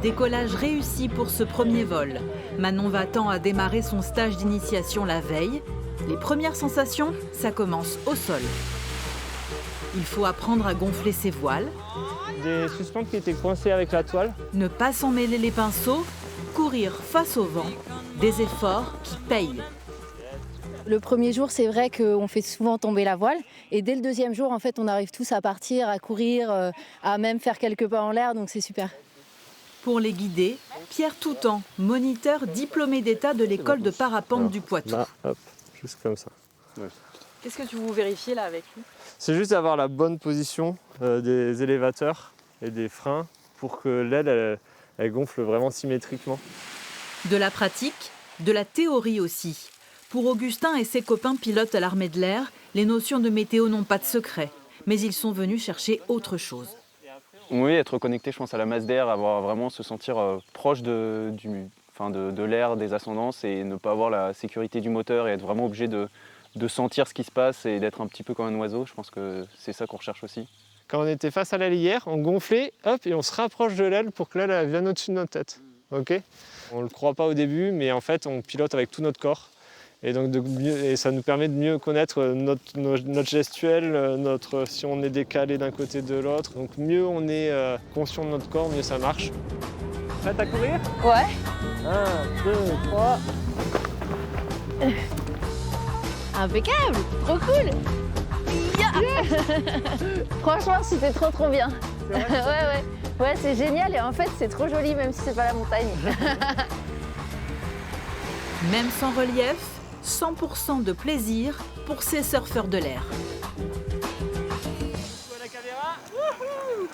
Décollage réussi pour ce premier vol. Manon Vatan a démarré son stage d'initiation la veille. Les premières sensations, ça commence au sol. Il faut apprendre à gonfler ses voiles, Des suspens qui étaient coincés avec la toile. ne pas s'en mêler les pinceaux, courir face au vent, des efforts qui payent. Le premier jour, c'est vrai qu'on fait souvent tomber la voile. Et dès le deuxième jour, en fait, on arrive tous à partir, à courir, à même faire quelques pas en l'air. Donc c'est super. Pour les guider, Pierre Toutan, moniteur diplômé d'État de l'école de parapente du Poitou. Là, hop, juste comme ça. Qu'est-ce que vous vérifiez là avec lui? C'est juste d'avoir la bonne position des élévateurs et des freins pour que l'aile, elle gonfle vraiment symétriquement. De la pratique, de la théorie aussi. Pour Augustin et ses copains pilotes à l'armée de l'air, les notions de météo n'ont pas de secret. Mais ils sont venus chercher autre chose. Oui, être connecté, je pense, à la masse d'air, avoir vraiment se sentir proche de l'air, des ascendances et ne pas avoir la sécurité du moteur et être vraiment obligé de sentir ce qui se passe et d'être un petit peu comme un oiseau. Je pense que c'est ça qu'on recherche aussi. Quand on était face à l'aile hier, on gonflait, hop, et on se rapproche de l'aile pour que l'aile elle vienne au-dessus de notre tête. Okay, on ne le croit pas au début, mais en fait, on pilote avec tout notre corps. Et donc ça nous permet de mieux connaître notre gestuelle, si on est décalé d'un côté de l'autre. Donc mieux on est conscient de notre corps, mieux ça marche. Prête à courir? Ouais. 1, 2, 3. Impeccable. Trop cool. Franchement, c'était trop bien. Ouais, c'est génial. Et en fait, c'est trop joli, même si c'est pas la montagne. Même sans relief, 100% de plaisir pour ces surfeurs de l'air. La caméra. Wouhou!